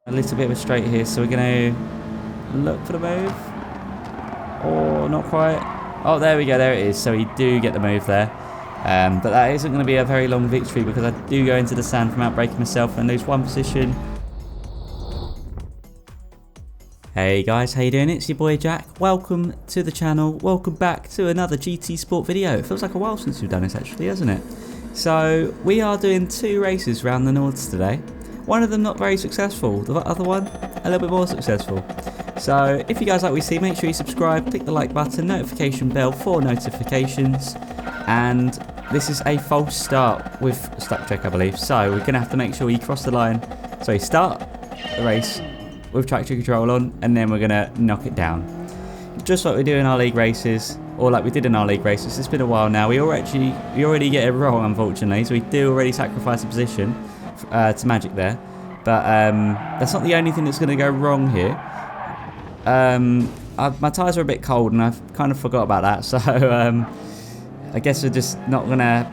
A little bit of a straight here, so we're going to look for the move. Or not quite. Oh, there we go, there it is. So we do get the move there. But that isn't going to be a very long victory because I do go into the sand from outbraking myself and lose one position. Hey guys, how you doing? It's your boy Jack. Welcome to the channel. Welcome back to another GT Sport video. It feels like a while since we've done this actually, hasn't it? So we are doing 2 races around the Nords today. One of them not very successful, the other one a little bit more successful. So if you guys like what you see, make sure you subscribe, click the like button, notification bell for notifications. And this is a false start with stuck check, I believe. So we're going to have to make sure you cross the line. So you start the race with traction control on, and then we're going to knock it down. Just like we do in our league races, or like we did in our league races. It's been a while now. We already get it wrong, unfortunately. So we do already sacrifice a position to Magic there. But that's not the only thing that's going to go wrong here. My tyres are a bit cold and I've kind of forgot about that. So I guess we're just not going to...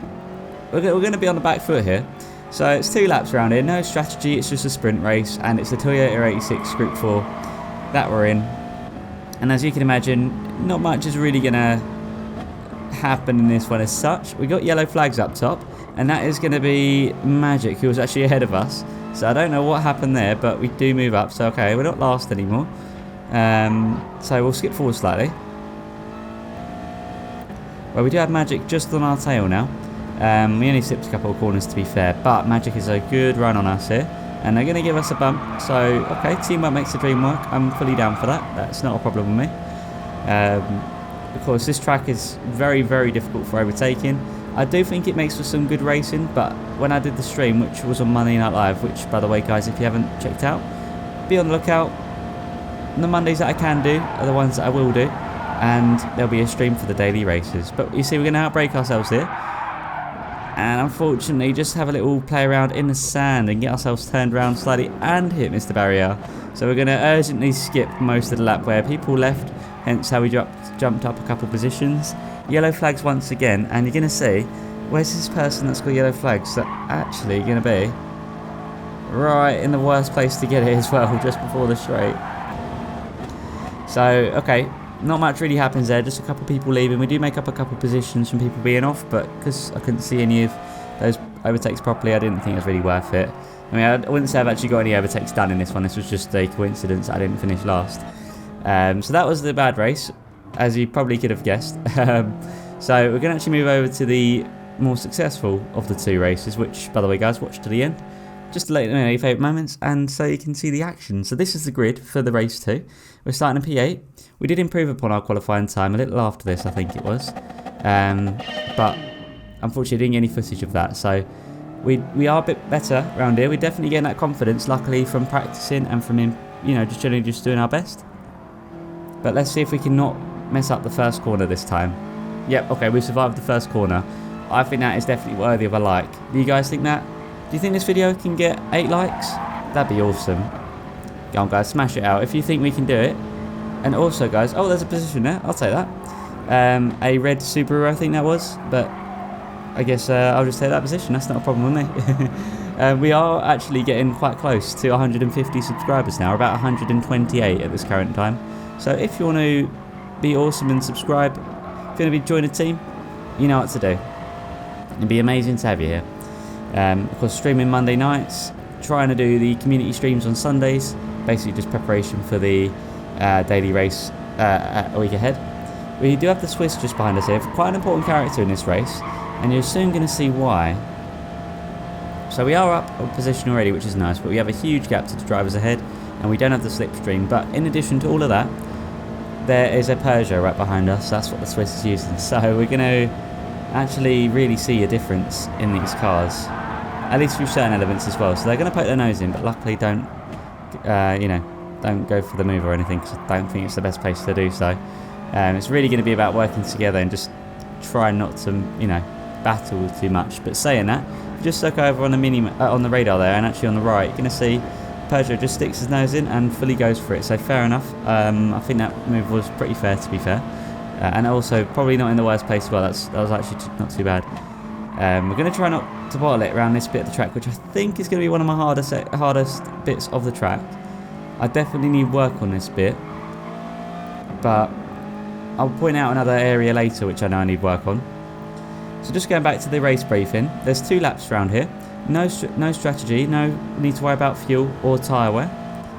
We're going to be on the back foot here. So it's 2 laps around here. No strategy. It's just a sprint race. And it's the Toyota 86 Gr4 that we're in. And as you can imagine, not much is really going to happen in this one as such. We got yellow flags up top. And that is going to be Magic, who was actually ahead of us. So I don't know what happened there, but we do move up. So okay, we're not last anymore. So we'll skip forward slightly. Well, we do have Magic just on our tail now. We only slipped a couple of corners to be fair, but Magic is a good run on us here. And they're going to give us a bump. So, okay, teamwork makes the dream work. I'm fully down for that. That's not a problem with me. Of course, this track is very, very difficult for overtaking. I do think it makes for some good racing, but when I did the stream, which was on Monday Night Live, which, by the way, guys, if you haven't checked out, be on the lookout. The Mondays that I can do are the ones that I will do, and there'll be a stream for the daily races. But you see, we're going to outbrake ourselves here, and unfortunately, just have a little play around in the sand and get ourselves turned around slightly and hit Mr. Barrier. So we're going to urgently skip most of the lap where people left, hence how we jumped up a couple positions. Yellow flags once again, and you're going to see, where's this person that's got yellow flags that actually going to be right in the worst place to get it as well, just before the straight. So, okay, not much really happens there, just a couple people leaving. We do make up a couple positions from people being off, but because I couldn't see any of those overtakes properly, I didn't think it was really worth it. I mean, I wouldn't say I've actually got any overtakes done in this one. This was just a coincidence that I didn't finish last. So that was the bad race, as you probably could have guessed. So we're going to actually move over to the more successful of the 2 races, which, by the way, guys, watch to the end, just to let you know your favourite moments, and so you can see the action. So this is the grid for the race 2. We're starting in P8. We did improve upon our qualifying time a little after this, I think it was. But unfortunately, I didn't get any footage of that. So we are a bit better around here. We're definitely getting that confidence, luckily, from practicing and from, just generally just doing our best. But let's see if we can not mess up the first corner this time. Yep, okay, we survived the first corner. I think that is definitely worthy of a like. Do you guys think that? Do you think this video can get 8 likes? That'd be awesome. Go on, guys, smash it out if you think we can do it. And also, guys, oh, there's a position there. I'll take that. A red Subaru, I think that was. But I guess I'll just take that position. That's not a problem with me. We are actually getting quite close to 150 subscribers now. We're about 128 at this current time. So if you want to be awesome and subscribe, if you want to join a team, you know what to do. It'd be amazing to have you here. Of course, streaming Monday nights, trying to do the community streams on Sundays, basically just preparation for the daily race a week ahead. We do have the Swiss just behind us here, quite an important character in this race, and you're soon going to see why. So we are up a position already, which is nice, but we have a huge gap to the drivers ahead, and we don't have the slipstream. But in addition to all of that, there is a Peugeot right behind us. That's what the Swiss is using. So we're going to actually really see a difference in these cars, at least through certain elements as well. So they're going to poke their nose in, but luckily don't go for the move or anything, because I don't think it's the best place to do so. It's really going to be about working together and just try not to, battle too much. But saying that, if you just look over on the on the radar there, and actually on the right, you're going to see Peugeot just sticks his nose in and fully goes for it. So fair enough. I think that move was pretty fair, to be fair. And also probably not in the worst place as well. That was actually not too bad. We're going to try not to bottle it around this bit of the track, which I think is going to be one of my hardest bits of the track. I definitely need work on this bit, but I'll point out another area later which I know I need work on. So just going back to the race briefing, there's 2 laps around here. No strategy, no need to worry about fuel or tyre wear.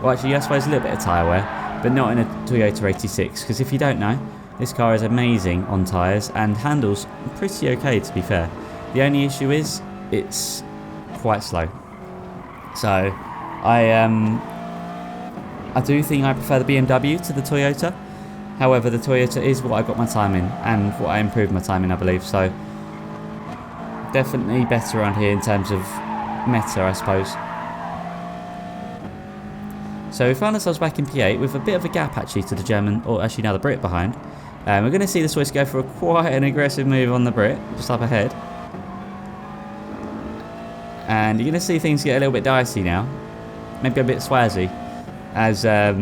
Well, actually, I suppose a little bit of tyre wear, but not in a Toyota 86, because if you don't know, this car is amazing on tyres and handles pretty okay, to be fair. The only issue is it's quite slow. So I do think I prefer the BMW to the Toyota. However, the Toyota is what I got my time in and what I improved my time in, I believe. So definitely better around here in terms of meta, I suppose. So we found ourselves back in P8 with a bit of a gap actually to the German, or actually now the Brit behind. We're going to see the Swiss go for quite an aggressive move on the Brit, just up ahead. And you're going to see things get a little bit dicey now. Maybe a bit swazzy, as a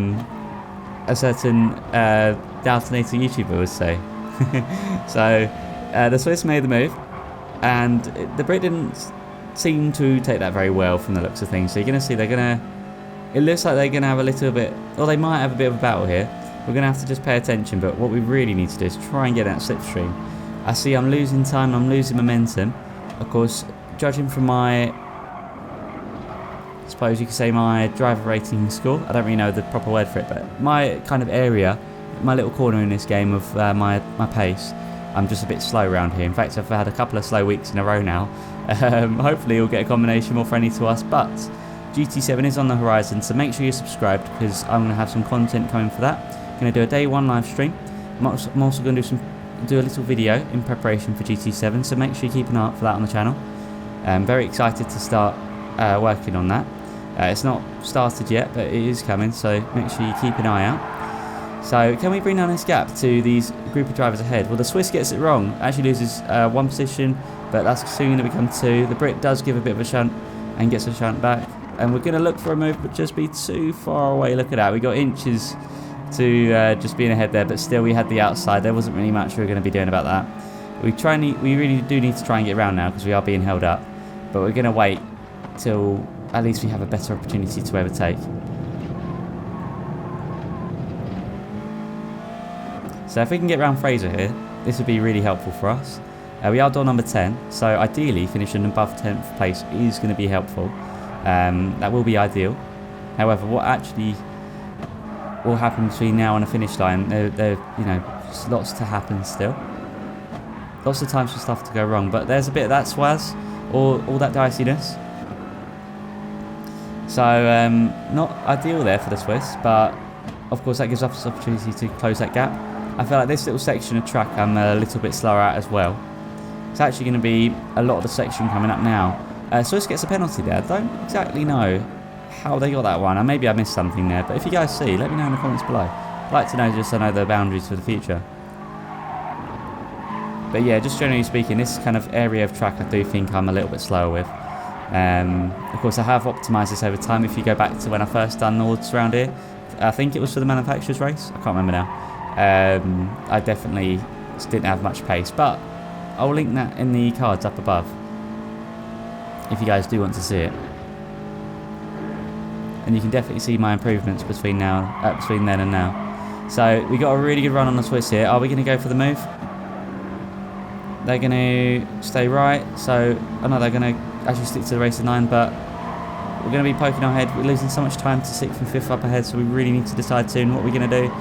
certain Daltonator YouTuber would say. So the Swiss made the move, and the Brit didn't seem to take that very well from the looks of things. So you're going to see they're going to... It looks like they're going to have a little bit... Or they might have a bit of a battle here. We're going to have to just pay attention, but what we really need to do is try and get that slipstream. I see I'm losing time, I'm losing momentum. Of course, judging from my... I suppose you could say my driver rating score. I don't really know the proper word for it, but my kind of area, my little corner in this game of my pace, I'm just a bit slow around here. In fact, I've had a couple of slow weeks in a row now. Hopefully we'll get a combination more friendly to us, but GT7 is on the horizon, so make sure you're subscribed because I'm going to have some content coming for that. I'm going to do a day 1 live stream. I'm also going to do a little video in preparation for GT7, so make sure you keep an eye out for that on the channel. I'm very excited to start working on that. It's not started yet, but it is coming, so make sure you keep an eye out. So can we bring down this gap to these group of drivers ahead? Well, the Swiss gets it wrong, actually loses 1 position, but that's soon going to become 2. The Brit does give a bit of a shunt and gets a shunt back, and we're going to look for a move but just be too far away. Look at that, we got inches to just being ahead there, but still we had the outside. There wasn't really much we were going to be doing about that. We really do need to try and get around now because we are being held up, but we're going to wait till at least we have a better opportunity to overtake. So if we can get around Fraser here, this would be really helpful for us. We are door number 10, so ideally finishing above 10th place is going to be helpful. That will be ideal. However, what actually will happen between now and the finish line, there you know, there's lots to happen still. Lots of times for stuff to go wrong, but there's a bit of that swaz, or all that diciness. So not ideal there for the Swiss, but of course that gives us the opportunity to close that gap. I feel like this little section of track I'm a little bit slower at as well. It's actually going to be a lot of the section coming up now. Swiss gets a penalty there. I don't exactly know how they got that one. Maybe I missed something there, but if you guys see, let me know in the comments below. I'd like to know, just so I know the boundaries for the future. But yeah, just generally speaking, this kind of area of track I do think I'm a little bit slower with. Of course, I have optimised this over time. If you go back to when I first done Nords around here, I think it was for the manufacturer's race. I can't remember now. I definitely just didn't have much pace, but I'll link that in the cards up above if you guys do want to see it. And you can definitely see my improvements between then and now. So we got a really good run on the Swiss here. Are we going to go for the move? They're going to stay right. So I know they're going to actually stick to the race of 9, but we're going to be poking our head. We're losing so much time to 6th and 5th up ahead, so we really need to decide soon what we're going to do.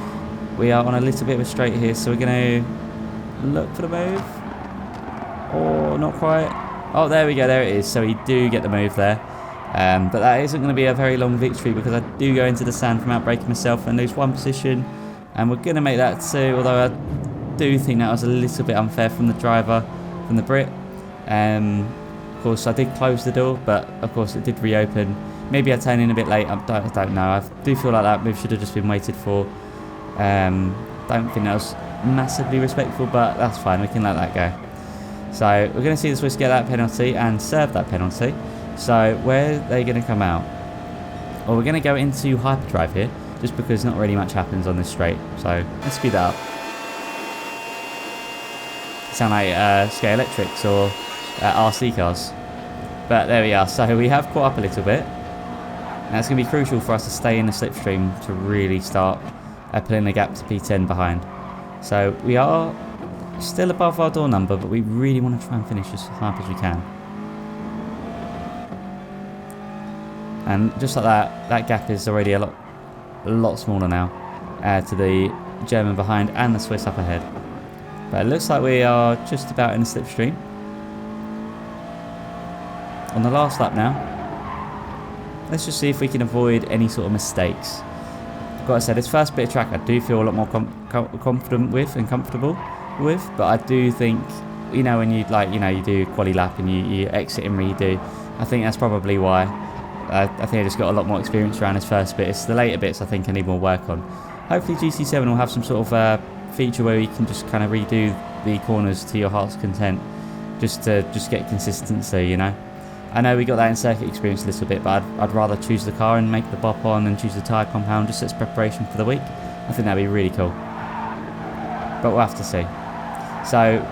We are on a little bit of a straight here, so we're going to look for the move. Or not quite. Oh, there we go. There it is. So we do get the move there. But that isn't going to be a very long victory because I do go into the sand from outbraking myself and lose 1 position. And we're going to make that 2, although I do think that was a little bit unfair from the driver, from the Brit. Of course, I did close the door, but of course it did reopen. Maybe I turned in a bit late. I don't know. I do feel like that move should have just been waited for. Don't think that was massively respectful, but that's fine. We can let that go. So we're going to see the Swiss get that penalty and serve that penalty. So where are they going to come out? Well, we're going to go into hyperdrive here, just because not really much happens on this straight. So let's speed that up. Sound like Scale Electrics or RC cars. But there we are. So we have caught up a little bit. And that's going to be crucial for us to stay in the slipstream to really start pulling the gap to P10 behind. So we are still above our door number, but we really want to try and finish as hard as we can. And just like that, that gap is already a lot smaller now to the German behind and the Swiss up ahead. But it looks like we are just about in the slipstream. On the last lap now, let's just see if we can avoid any sort of mistakes. Like I said, this first bit of track I do feel a lot more confident with and comfortable with, but I do think, you know, when you you do quali lap and you exit and redo, I think that's probably why. I think I just got a lot more experience around this first bit. It's the later bits I think I need more work on. Hopefully GT7 will have some sort of feature where you can just kind of redo the corners to your heart's content, just to get consistency, you know. I know we got that in circuit experience a little bit, but I'd rather choose the car and make the bop on and choose the tyre compound just as preparation for the week. I think that'd be really cool. But we'll have to see. So,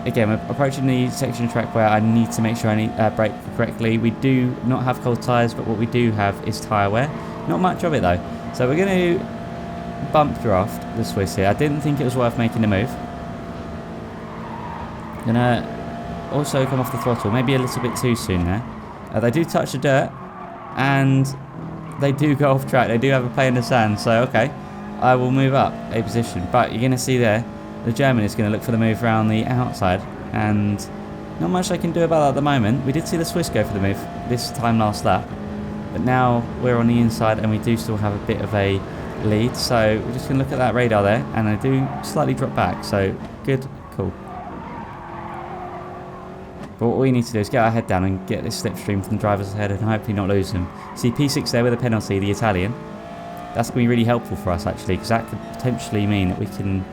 again, we're approaching the section of track where I need to make sure I brake correctly. We do not have cold tyres, but what we do have is tyre wear. Not much of it though. So we're going to bump draft the Swiss here. I didn't think it was worth making the move. Gonna also come off the throttle, maybe a little bit too soon there. They do touch the dirt, and they do go off track. They do have a play in the sand, so okay, I will move up a position. But you're going to see there, the German is going to look for the move around the outside, and not much I can do about that at the moment. We did see the Swiss go for the move this time last lap, but now we're on the inside, and we do still have a bit of a lead. So we're just going to look at that radar there, and I do slightly drop back, so good, cool. But what we need to do is get our head down and get this slipstream from the drivers ahead and hopefully not lose them. See P6 there with a penalty, the Italian. That's going to be really helpful for us actually, because that could potentially mean that we can,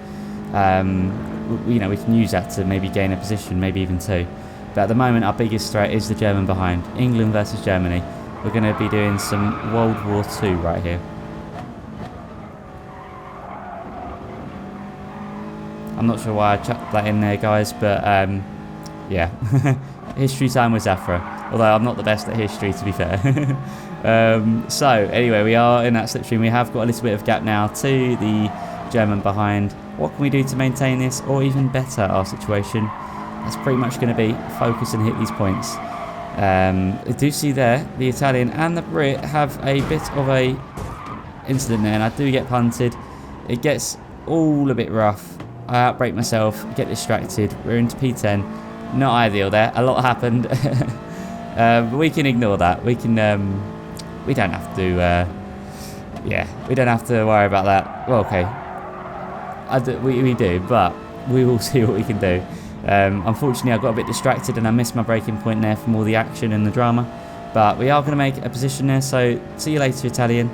we can use that to maybe gain a position, maybe even two. But at the moment, our biggest threat is the German behind. England versus Germany. We're going to be doing some World War II right here. I'm not sure why I chucked that in there, guys, but yeah, history time with Zafra, although I'm not the best at history to be fair. So anyway, we are in that slipstream. We have got a little bit of gap now to the German behind. What can we do to maintain this, or even better our situation? That's pretty much going to be focus and hit these points. I do see there the Italian and the Brit have a bit of a incident there, and I do get punted. It gets all a bit rough. I outbrake myself, get distracted. We're into P10. Not ideal there. A lot happened. But we can ignore that. We can. We don't have to. Yeah, we don't have to worry about that. Well, okay. We do, but we will see what we can do. Unfortunately, I got a bit distracted and I missed my braking point there from all the action and the drama. But we are going to make a position there. So see you later, Italian.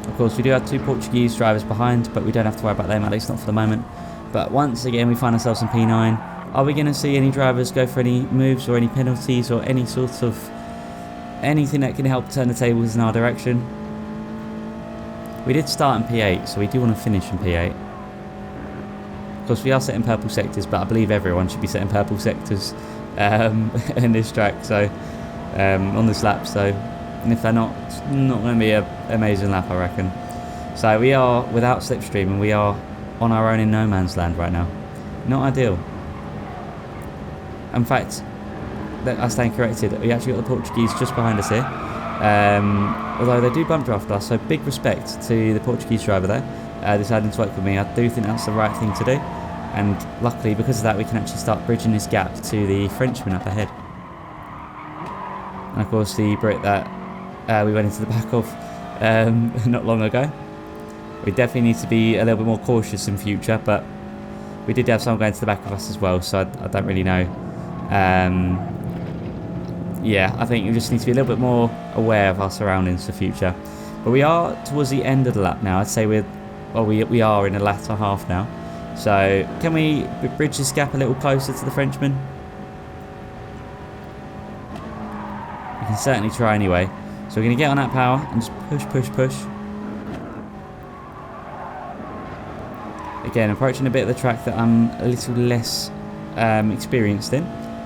Of course, we do have two Portuguese drivers behind, but we don't have to worry about them, at least not for the moment. But once again, we find ourselves in P9. Are we going to see any drivers go for any moves or any penalties or any sort of anything that can help turn the tables in our direction? We did start in P8, so we do want to finish in P8. Of course, we are set in purple sectors, but I believe everyone should be set in purple sectors in this track, so on this lap. So, and if they're not, it's not going to be an amazing lap, I reckon. So we are without slipstream, and we are on our own in no man's land right now. Not ideal. In fact, I stand corrected. We actually got the Portuguese just behind us here. Although they do bump draft us, so big respect to the Portuguese driver there, deciding to work with me. I do think that's the right thing to do, and luckily because of that we can actually start bridging this gap to the Frenchman up ahead. And of course the Brit that we went into the back of not long ago. We definitely need to be a little bit more cautious in future, but we did have someone going to the back of us as well, so I don't really know. Yeah, I think we just need to be a little bit more aware of our surroundings for future. But we are towards the end of the lap now. I'd say we are in the latter half now. So can we bridge this gap a little closer to the Frenchman? We can certainly try anyway. So we're going to get on that power and just push. Again, approaching a bit of the track that I'm a little less experienced in.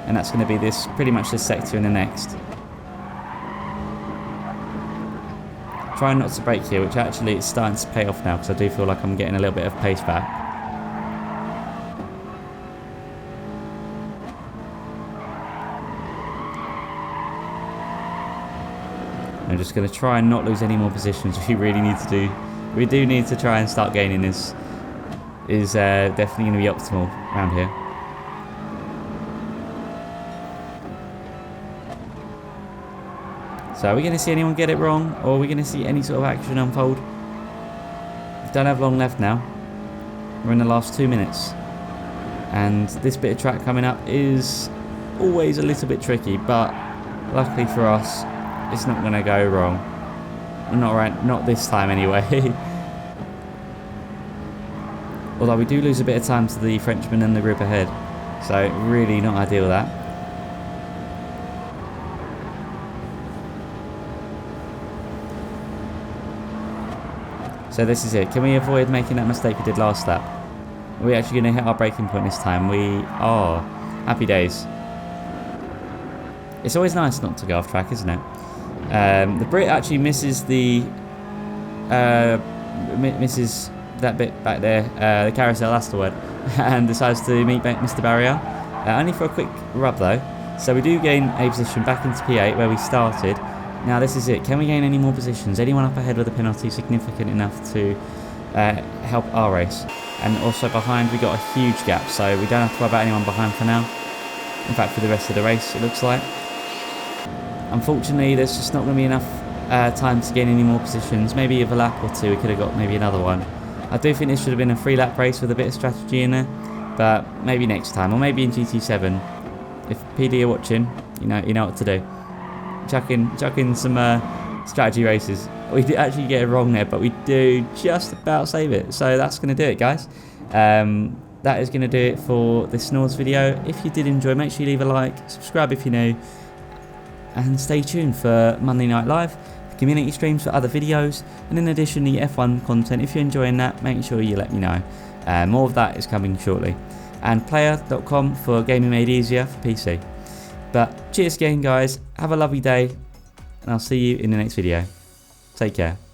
and that's going to be this pretty much this sector in the next. Trying not to brake here, which actually is starting to pay off now because I do feel like I'm getting a little bit of pace back. I'm just going to try and not lose any more positions. We really need to do. We do need to try and start gaining this. Is definitely going to be optimal around here. So are we going to see anyone get it wrong, or are we going to see any sort of action unfold? We don't have long left now. We're in the last 2 minutes. And this bit of track coming up is always a little bit tricky, but luckily for us, it's not going to go wrong. Not this time anyway. Although we do lose a bit of time to the Frenchman and the group ahead. So really not ideal that. So this is it. Can we avoid making that mistake we did last lap? Are we actually going to hit our braking point this time? We are. Happy days. It's always nice not to go off track, isn't it? The Brit actually misses the... misses that bit back there, the carousel, that's the word, and decides to meet Mr. Barrier. Only for a quick rub though. So we do gain a position back into P8 where we started. Now this is it. Can we gain any more positions? Anyone up ahead with a penalty significant enough to help our race? And also behind we got a huge gap, so we don't have to worry about anyone behind for now. In fact, for the rest of the race it looks like. Unfortunately there's just not going to be enough time to gain any more positions. Maybe with a lap or two we could have got maybe another one. I do think this should have been a 3-lap race with a bit of strategy in there, but maybe next time, or maybe in GT7. If PD are watching, you know what to do. Chuck in some strategy races. We did actually get it wrong there, but we do just about save it. So that's going to do it, guys. That is going to do it for this Nords video. If you did enjoy, make sure you leave a like, subscribe if you're new, and stay tuned for Monday Night Live, community streams for other videos, and in addition the F1 content. If you're enjoying that, make sure you let me know. More of that is coming shortly. And player.com for gaming made easier for PC. But cheers again guys, have a lovely day, and I'll see you in the next video. Take care.